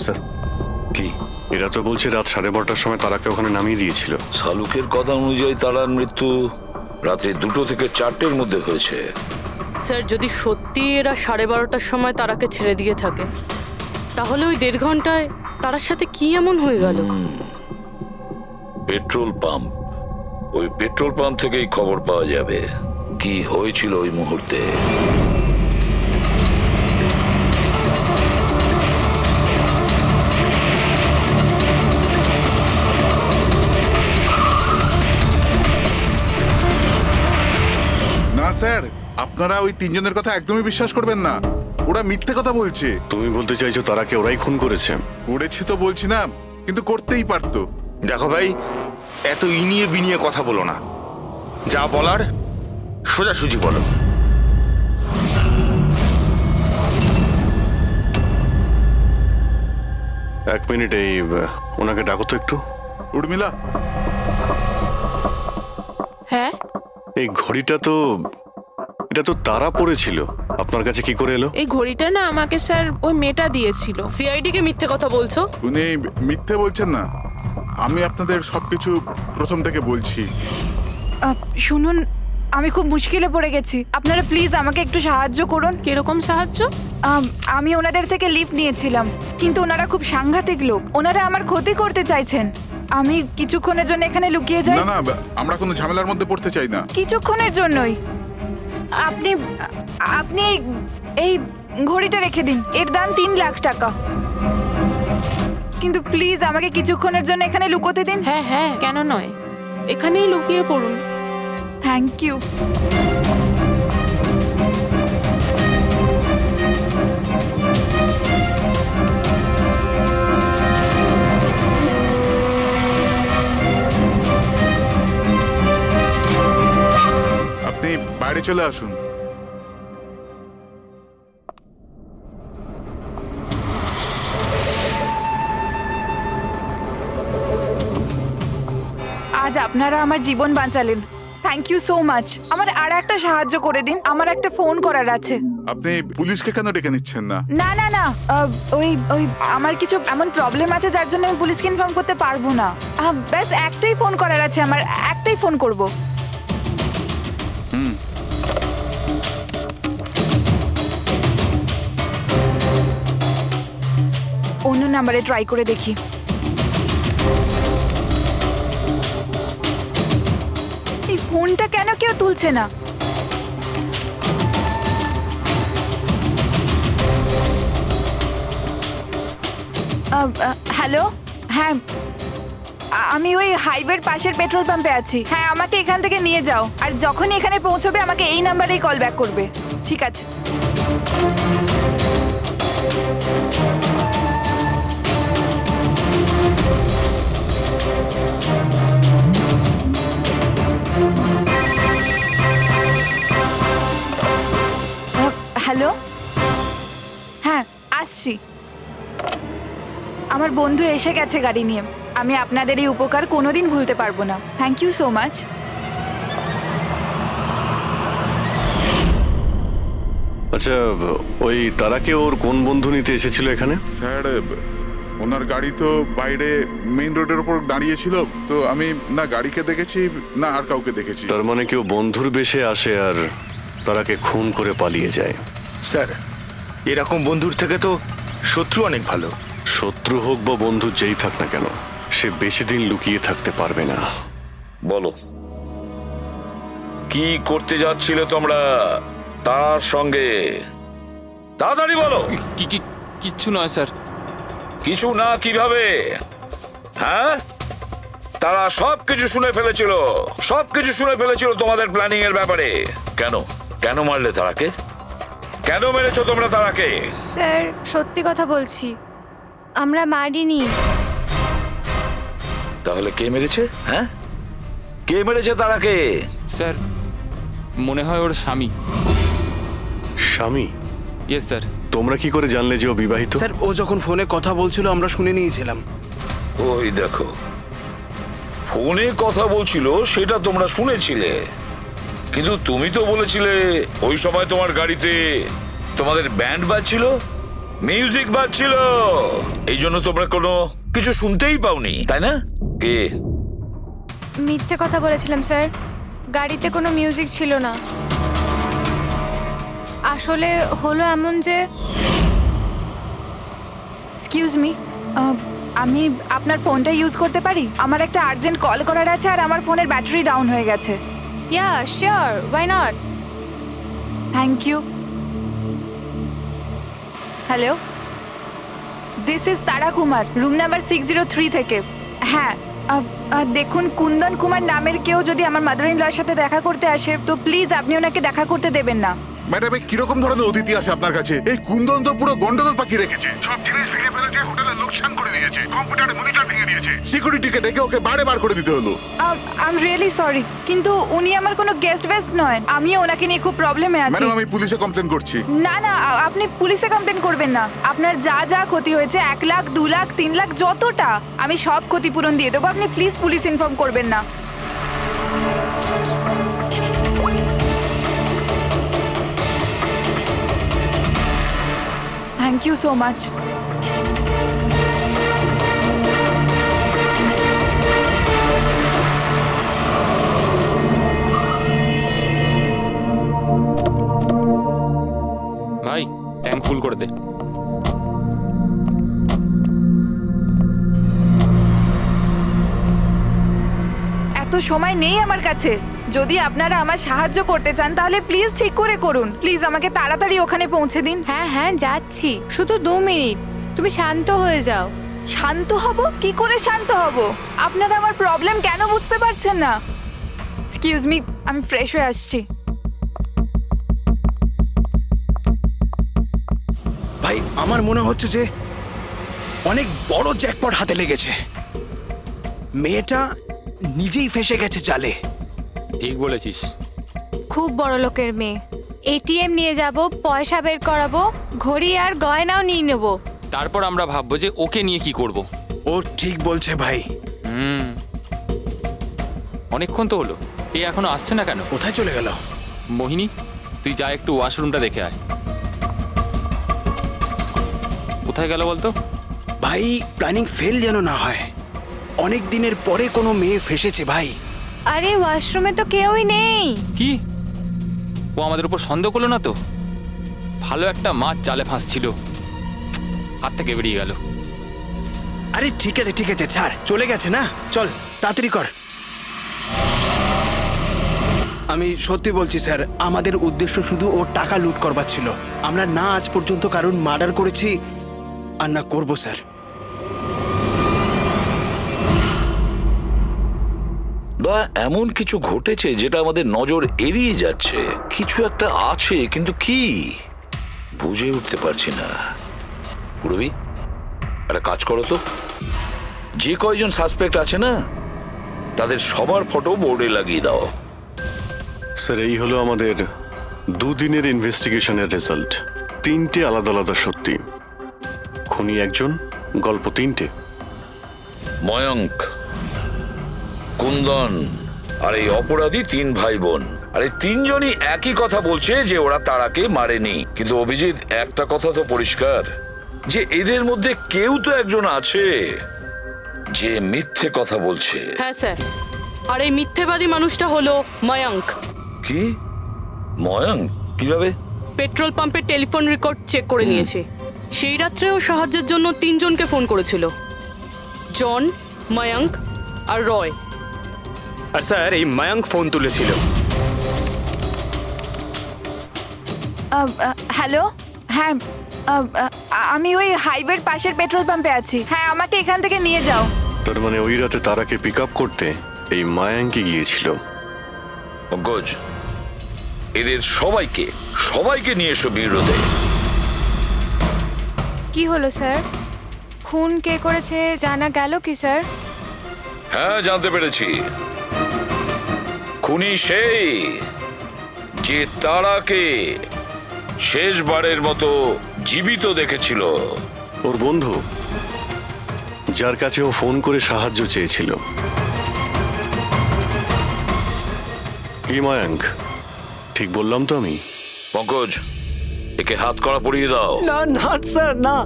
D: স্যার এরা তো বলছে রাত 12:30টার সময় তারাকে ওখানে নামিয়ে দিয়েছিল।
M: শালুকের কথা অনুযায়ী তারার মৃত্যু রাতে 2টো থেকে 4টের মধ্যে হয়েছে।
N: স্যার, যদি সত্যি এরা 12:30টার সময় তারাকে ছেড়ে দিয়ে থাকে, তাহলে ওই 1.5 ঘন্টায় তারার সাথে কি এমন হয়ে গেল?
M: পেট্রোল পাম্প, ওই পেট্রোল পাম্প থেকেই খবর পাওয়া যাবে কি হয়েছিল ওই মুহূর্তে।
B: না স্যার, আপনারা ওই 3 জনের কথা একদমই বিশ্বাস করবেন না। ওরা মিথ্যে কথা বলছে।
D: তুমি বলতে চাইছো তারাকে ওরাই খুন করেছে?
B: করেছে তো বলছি না, কিন্তু করতেই পারতো।
A: দেখো ভাই, এত ইনিয়ে বিনিয়ে কথা বলো না, যা বলার সোজাসুজি বলো।
D: এক মিনিট, এই ওনাকে ডাকো তো একটু।
B: উর্মিলা,
C: হ্যাঁ,
D: এই ঘড়িটা তো, এটা তো তারা পড়েছিল, আপনার কাছে কি করে এলো?
C: এই ঘড়িটা না আমাকে স্যার ওই মেয়েটা দিয়েছিল।
N: সিআইডি কে মিথ্যে কথা বলছো?
B: উনি মিথ্যে বলছেন না, আমি আপনাদের সবকিছু প্রথম থেকে বলছি।
K: শুনুন, আমি খুব মুশকিলে পড়ে গেছি, আপনারা প্লিজ আমাকে একটু সাহায্য করুন।
C: কিরকম সাহায্য?
K: আমি ওনাদের থেকে লিফট নিয়েছিলাম, কিন্তু ওনারা খুব সাংঘাতিক লোক, ওনারা আমার ক্ষতি করতে চাইছেন। আমি কিছুক্ষণের জন্য এখানে লুকিয়ে যাই।
B: না না, আমরা কোনো ঝামেলার মধ্যে পড়তে চাই না।
K: কিছুক্ষণের জন্যই। আপনি আপনি এই ঘড়িটা রেখে দিন, এর দাম 3 লাখ টাকা। কিন্তু প্লিজ আমাকে কিছুক্ষণের জন্য এখানে লুকোতে দিন।
C: হ্যাঁ হ্যাঁ, কেন নয়, এখানেই লুকিয়ে পড়ুন।
K: Thank you.
B: আপনি বাইরে চলে আসুন।
K: আজ আপনারা আমার জীবন বাঁচালেন, থ্যাংক ইউ সো মাচ। আমার আর একটা সাহায্য করে দিন, আমার একটা ফোন করার আছে।
B: আপনি পুলিশকে কেন ডেকে নিচ্ছেন না?
K: না না না, ওই ওই আমার কিছু এমন প্রবলেম আছে যার জন্য আমি পুলিশকে ইনফর্ম করতে পারবো না। ব্যাস একটাই ফোন করার আছে আমার, একটাই ফোন করব। অন্য নাম্বারে ট্রাই করে দেখি। এই ফোনটা কেন কেউ তুলছে না? হ্যালো, হ্যাঁ আমি ওই হাইওয়ের পাশের পেট্রোল পাম্পে আছি। হ্যাঁ, আমাকে এখান থেকে নিয়ে যাও, আর যখনই এখানে পৌঁছবে আমাকে এই নাম্বারেই কল ব্যাক করবে। ঠিক আছে। হ্যালো, হ্যাঁ আসছি। আমার বন্ধু এসে গেছে গাড়ি নিয়ে। আমি আপনাদের এই উপকার কোনোদিন ভুলতে পারবো না। Thank you so much.
D: আচ্ছা, ওই তারাকে ওর কোন বন্ধু নিতে এসেছিল এখানে?
B: স্যার, ওনার গাড়ি তো বাইরে মেইন রোডের উপর দাঁড়িয়েছিল, তো আমি না গাড়িকে দেখেছি না আর কাউকে দেখেছি।
D: তার মানে কেউ বন্ধুর বেশে আসে আর তারাকে খুন করে পালিয়ে যায়।
A: স্যার, এরকম বন্ধুর থেকে তো শত্রু অনেক ভালো।
D: শত্রু হোক বা বন্ধু যেই থাক না কেন, সে বেশি দিন লুকিয়ে থাকতে পারবে না।
M: বলো, কি করতে যাচ্ছিলে তোমরা তার সঙ্গে? তাড়াতাড়ি বলো।
I: কিচ্ছু নয় স্যার।
M: কিছু না কিভাবে? হ্যাঁ, তারা সবকিছু শুনে ফেলেছিল, সবকিছু শুনে ফেলেছিল তোমাদের প্ল্যানিং এর ব্যাপারে। কেন কেন মারলে তারাকে? কেন মেরেছো তোমরা তারাকে?
J: স্যার, সত্যি কথা বলছি, আমরা মারিনি।
M: তাহলে কে মেরেছে? হ্যাঁ, কে মেরেছে তারাকে?
I: স্যার, মনে হয় ওর স্বামী।
D: স্বামী?
I: Yes sir.
D: তোমরা কি করে জানলে যে ও বিবাহিত?
L: স্যার, ও যখন ফোনে কথা বলছিল আমরা শুনে নিয়েছিলাম।
M: ওই দেখো, ফোনে কথা বলছিল সেটা তোমরা শুনেছিলে, কিন্তু তুমি তো বলেছিলে ওই সময় তোমার গাড়িতে তোমাদের ব্যান্ড বাজছিল, মিউজিক বাজছিল, এই জন্য তোমরা কোনো কিছু শুনতেই পাওনি তাই না? কে?
K: মিথ্যে কথা বলেছিলাম স্যার, গাড়িতে কোনো মিউজিক ছিল না। আসলে হলো এমন যে, এক্সকিউজ মি, আমি আপনার ফোনটা ইউজ করতে পারি? আমার একটা আর্জেন্ট কল করার আছে আর আমার ফোনের ব্যাটারি ডাউন হয়ে গেছে। Yeah sure, why not. Thank you. Hello, this is Tara Kumar, room number 603 থেকে। হ্যাঁ, দেখুন কুন্দন কুমার নামের কেউ যদি আমার মাদার ইন লর সাথে দেখা করতে আসে তো প্লিজ আপনি ওনাকে দেখা করতে দেবেন না।
B: ম্যাডাম, এই কিরকম ধরনের অতিথি আসে আপনার কাছে? এই কুন্দন তো পুরো গন্ডগোল পাকিয়ে রেখেছে, সব জিনিস ভেঙে ফেলেছে, হোটেলে লোকসান করে দিয়েছে, কম্পিউটারে মনিটর ভেঙে দিয়েছে, সিকিউরিটিকে ডেকে ওকে বাইরে বার করে দিতে হলো।
K: আই এম রিয়েলি সরি, কিন্তু উনি আমার কোনো গেস্ট বেস্ট নয়। আমিও ওনাকে নিয়ে খুব প্রবলেমে আছি।
B: ম্যাডাম, আমি পুলিশে কমপ্লেন করছি।
K: না না, আপনি পুলিশে কমপ্লেন করবেন না। আপনার যা যা ক্ষতি হয়েছে 1 লাখ 2 লাখ 3 লাখ যতটা, আমি সব ক্ষতিপূরণ দিয়ে দেবো। আপনি প্লিজ পুলিশ ইনফর্ম করবেন না। Thank you so much.
I: ভাই ট্যাঙ্ক ফুল করে দে।
K: এত সময় নেই আমার কাছে। যদি আপনারা আমার সাহায্য করতে চান তাহলে প্লিজ ঠিক করে করুন। প্লিজ আমাকে তাড়াতাড়ি ওখানে পৌঁছে দিন।
J: হ্যাঁ হ্যাঁ যাচ্ছি, শুধু 2 মিনিট, তুমি শান্ত হয়ে যাও।
K: শান্ত হব? কি করে শান্ত হব? আপনারা আমার প্রবলেম কেন বুঝতে পারছেন না? এক্সকিউজ মি, আমি ফ্রেশ হয়ে আসছি।
L: ভাই, আমার মনে হচ্ছে যে অনেক বড় জ্যাকপট হাতে লেগেছে। মেয়েটা নিজেই ফেসে গেছে জালে।
I: ঠিক বলেছিস।
J: খুব বড় লোকের মেয়ে। এটিএম নিয়ে যাব, পয়সা বের করাবো, ঘড়ি আর গয়নাও নিয়ে নেব।
I: তারপর আমরা ভাববো যে ওকে নিয়ে কি করব।
L: ও ঠিক বলছে ভাই।
I: অনেকক্ষণ তো হলো, এ এখনো আসছে না কেন?
L: কোথায় চলে গেল?
I: মোহিনী, তুই যা একটু ওয়াশরুমটা দেখে আয়। কোথায় গেল বলতো?
L: ভাই, প্ল্যানিং ফেল যেন না হয়। অনেক দিনের পরে কোনো মেয়ে ফেসেছে ভাই।
J: আরে ওয়াশরুমে তো কেউই নেই।
I: কি? ও আমাদের উপর সন্দেহ করলো না তো? ভালো একটা মাছ জালে ফাঁসছিল, হাত থেকে বেরিয়ে গেল।
L: আরে ঠিক আছে ছাড়, চলে গেছে না, চল তাড়াতাড়ি কর। আমি সত্যি বলছি স্যার, আমাদের উদ্দেশ্য শুধু ওর টাকা লুট করবার ছিল। আমরা না আজ পর্যন্ত কারণ মার্ডার করেছি আর না করবো স্যার।
M: দয়া, এমন কিছু ঘটেছে যেটা আমাদের নজর এড়িয়ে যাচ্ছে। কিছু একটা আছে, কিন্তু কি বুঝে উঠতে পারছি না। পুরবি, একটা কাজ করো তো, যে কয়জন সাসপেক্ট আছে না তাদের সবার ফটো বোর্ডে লাগিয়ে দাও।
D: স্যার, এই হলো আমাদের 2 দিনের ইনভেস্টিগেশনের রেজাল্ট। 3টে আলাদা আলাদা সত্যি। খুনি একজন, গল্প 3টে।
M: ময়ঙ্ক, কুন্দন আর এই অপরাধী 3 ভাই বোন। আর এই 3 জনই একই কথা বলছে যে ওরা তারাকে মারেনি। কিন্তু অভিজিৎ, একটা কথা তো পরিষ্কার যে এদের মধ্যে কেউ তো একজন আছে যে মিথ্যে কথা বলছে।
N: হ্যাঁ স্যার, আর এই মিথ্যেবাদী মানুষটা হলো ময়ঙ্ক।
M: কি? ময়ঙ্ক? কিভাবে?
N: পেট্রোল পাম্পের টেলিফোন রেকর্ড চেক করে নিয়েছে। সেই রাত্রেও সাহায্যের জন্য 3 জনকে ফোন করেছিল, জন, ময়ঙ্ক আর রয়।
L: আর স্যার, এই মায়াঙ্ক ফোন তুলেছিল।
K: হ্যালো, হ্যাঁ, আমি ওই হাইওয়ের পাশের পেট্রোল পাম্পে আছি। হ্যাঁ, আমাকে এখান থেকে নিয়ে যাও।
D: তার মানে ওই রাতে তারাকে পিক আপ করতে এই মায়াঙ্কে গিয়েছিল।
M: পঙ্কজ, এদের সবাইকে নিয়ে এসো বিরোধে।
J: কি হলো স্যার? খুন কে করেছে জানা গেল কি স্যার?
M: হ্যাঁ, জানতে পেরেছি। খুনি সেই যে তারাকে শেষবারের মতো জীবিত দেখেছিল।
D: ওর বন্ধু, যার কাছে ও ফোন করে সাহায্য চেয়েছিল। কি মায়াঙ্ক, ঠিক বললাম তো আমি?
M: পঙ্কজ, একে হাত কড়া পরিয়ে দাও।
H: না না স্যার, না,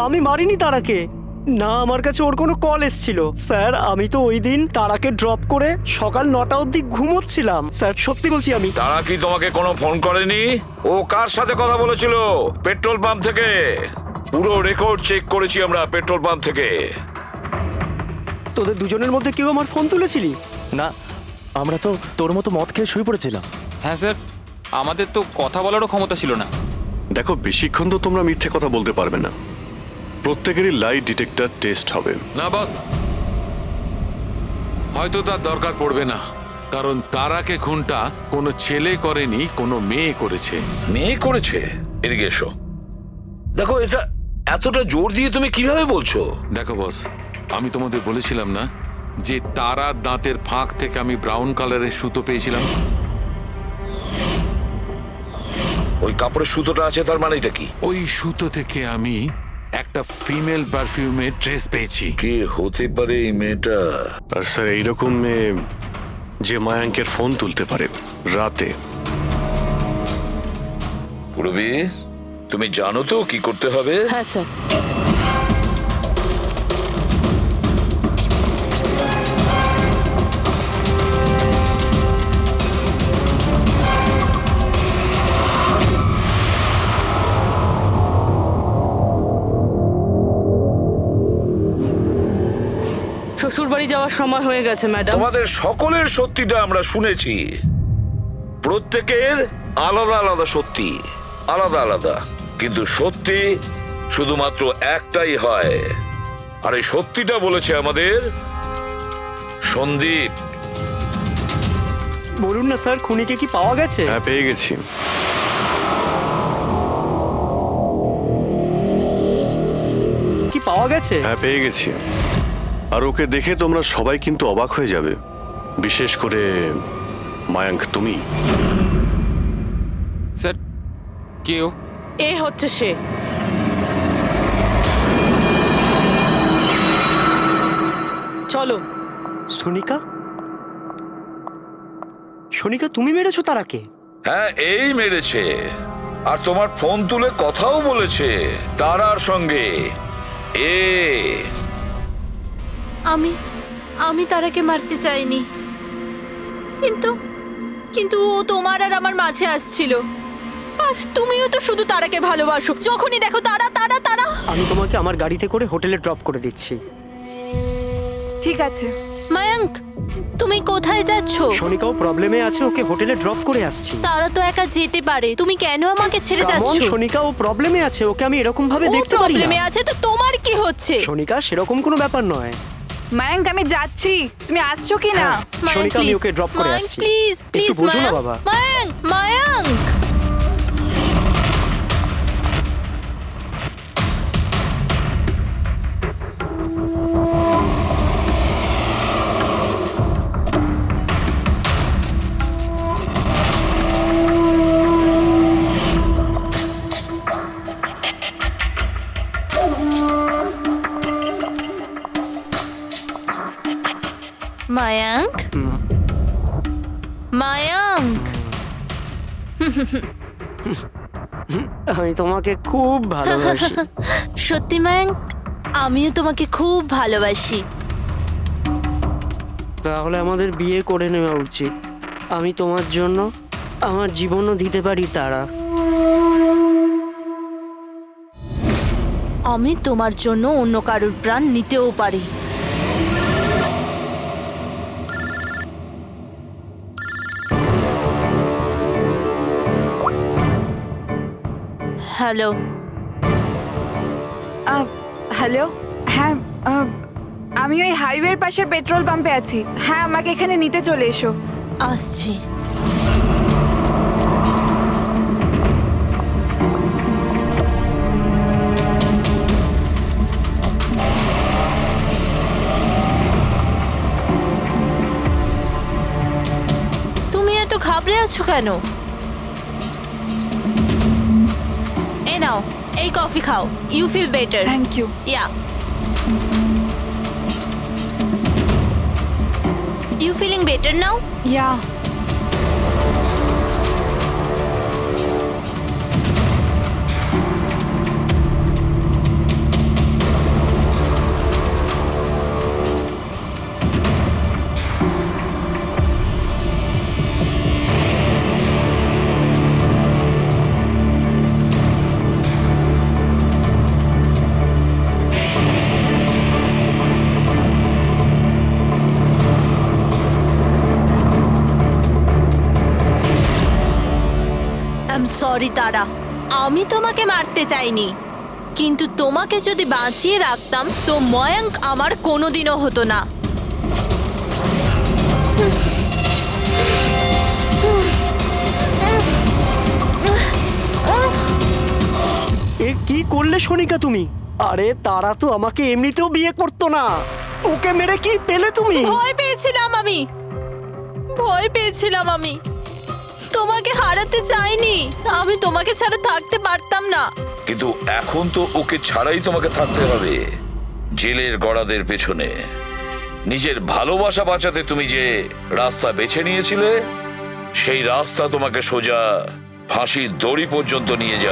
H: আমি মারিনি তারাকে। না, আমার কাছে ওর কোনো কল এসেছিল স্যার। আমি তো ওই দিন তারাকে ড্রপ করে সকাল 9টা অবধি ঘুমোচ্ছিলাম স্যার, সত্যি বলছি আমি।
M: তারা কি তোমাকে কোনো ফোন করেনি? ও কার সাথে কথা বলেছিল? পেট্রোল পাম্প থেকে। পুরো রেকর্ড চেক করেছি আমরা পেট্রোল পাম্প থেকে।
H: তোদের দুজনের মধ্যে কেউ আমার ফোন তুলেছিলি?
O: না, আমরা তো তোর মতো মদ খেয়ে শুয়ে পড়েছিলাম।
I: হ্যাঁ স্যার, আমাদের তো কথা বলারও ক্ষমতা ছিল না।
D: দেখো, বেশিক্ষণ তো তোমরা মিথ্যে কথা বলতে পারবে না। প্রত্যেকেরই লাই ডিটেক্টর টেস্ট হবে।
E: না বস, হয়তো তার দরকার পড়বে না, কারণ তারাকে খুনটা কোনো ছেলে করেনি, কোনো মেয়ে করেছে।
M: মেয়ে করেছে? এদিকে এসো। দেখো, এটা এতটা জোর দিয়ে তুমি কিভাবে বলছো?
E: দেখো বস, আমি তোমাদের বলেছিলাম না যে তারার দাঁতের ফাঁক থেকে আমি ব্রাউন কালারের সুতো পেয়েছিলাম?
M: ওই কাপড়ের সুতোটা আছে, তার মানে এটা কি?
E: ওই সুতো থেকে আমি একটা ফিমেল পারফিউমের ড্রেস পেয়েছি।
M: কে হতে পারে এই মেয়েটা?
D: আর স্যার, এইরকম মেয়ে যে মায়াঙ্কের ফোন তুলতে পারে রাতে।
M: পূরবী, তুমি জানো তো কি করতে হবে?
N: হ্যাঁ স্যার। শ্বশুর বাড়ি যাওয়ার সময় হয়ে গেছে ম্যাডাম।
M: তোমাদের সকলের সত্যিটা আমরা শুনেছি। প্রত্যেকের আলাদা আলাদা সত্যি, আলাদা আলাদা, কিন্তু সত্যি শুধুমাত্র একটাই হয়। আর এই সত্যিটা বলেছে আমাদের সন্দীপ।
H: বলুন না স্যার, খুনিকে কি পাওয়া গেছে?
D: হ্যাঁ, পেয়ে গেছি।
H: কি পাওয়া গেছে?
D: হ্যাঁ, পেয়ে গেছি। আর ওকে দেখে তোমরা সবাই কিন্তু অবাক হয়ে যাবে, বিশেষ করে মায়াঙ্ক, তুমি।
I: স্যার, কেউ
N: এ হচ্ছে সে। চলো।
H: সোনিকা? সোনিকা, তুমি মেরেছো তারাকে?
M: হ্যাঁ, এই মেরেছে। আর তোমার ফোন তুলে কথাও বলেছে তারার সঙ্গে।
J: আমি তারাকে মারতে চাইনি, কিন্তু ও তোমার আর আমার মাঝে আসছিল। আর তুমিও তো শুধু তারাকে ভালোবাসো, যখনই দেখো তারা তারা তারা।
H: আমি তোমাকে আমার গাড়িতে করে হোটেলে ড্রপ করে দিচ্ছি।
K: ঠিক আছে।
J: মায়াঙ্ক, তুমি কোথায় যাচ্ছ?
H: সোনিকাও প্রবলেমে আছে, ওকে হোটেলে ড্রপ করে আসছি।
J: তারা তো একা যেতে পারে, তুমি কেন আমাকে ছেড়ে যাচ্ছ?
H: সোনিকা ও প্রবলেমে আছে, ওকে আমি এরকম ভাবে
J: ও
H: দেখতে পারি
J: প্রবলেমে
H: না।
J: আছে তো তোমার কি হচ্ছে?
H: সোনিকা, সেরকম কোনো ব্যাপার নয়।
K: মায়াঙ্ক, আমি যাচ্ছি, তুমি আসছো কি না?
H: সোনিকা, আমি ওকে ড্রপ করে আসছি।
J: প্লিজ প্লিজ,
H: একটু বোঝো না বাবা।
J: মায়াঙ্ক, মায়াঙ্ক। মায়াঙ্ক, মায়াঙ্ক।
H: আমি তোমাকে খুব ভালোবাসি।
J: সত্যি মায়াঙ্ক, আমিও তোমাকে খুব ভালোবাসি।
H: তাহলে আমাদের বিয়ে করে নেওয়া উচিত। আমি তোমার জন্য আমার জীবনও দিতে পারি তারা।
J: আমি তোমার জন্য অন্য কারোর প্রাণ নিতেও পারি। হ্যালো।
K: হ্যালো। হ্যাঁ, আমি ওই হাইওয়ের পাশের পেট্রোল পাম্পে আছি। হ্যাঁ, আমাকে এখানে নিতে চলে এসো।
J: আসছি। তুমি এত ঘাবড়ে আছো কেন? এই নাও, এই কফি খাও। You feel better.
K: Thank you.
J: Yeah. You feeling better now?
K: Yeah.
J: Am sorry Tara, আমি তোমাকে মারতে চাইনি, কিন্তু তোমাকে যদি বাঁচিয়ে রাখতাম তো ময়ঙ্ক আমার কোনোদিনও হতো না।
H: এ কি করলে সোনিকা তুমি? আরে তারা তো আমাকে এমনিতেও বিয়ে করতো না, ওকে মেরে কি পেলে তুমি?
J: ভয় পেয়েছিলাম আমি, তোমাকে হারাতে চাইনি, আমি তোমাকে ছাড়া থাকতে পারতাম না।
M: কিন্তু এখন তো ওকে ছাড়াই তোমাকে থাকতে হবে জেলের গড়াদের পেছনে। নিজের ভালোবাসা বাঁচাতে তুমি যে রাস্তা বেছে নিয়েছিলে, সেই রাস্তা তোমাকে সোজা ফাঁসির দড়ি পর্যন্ত নিয়ে যাবে।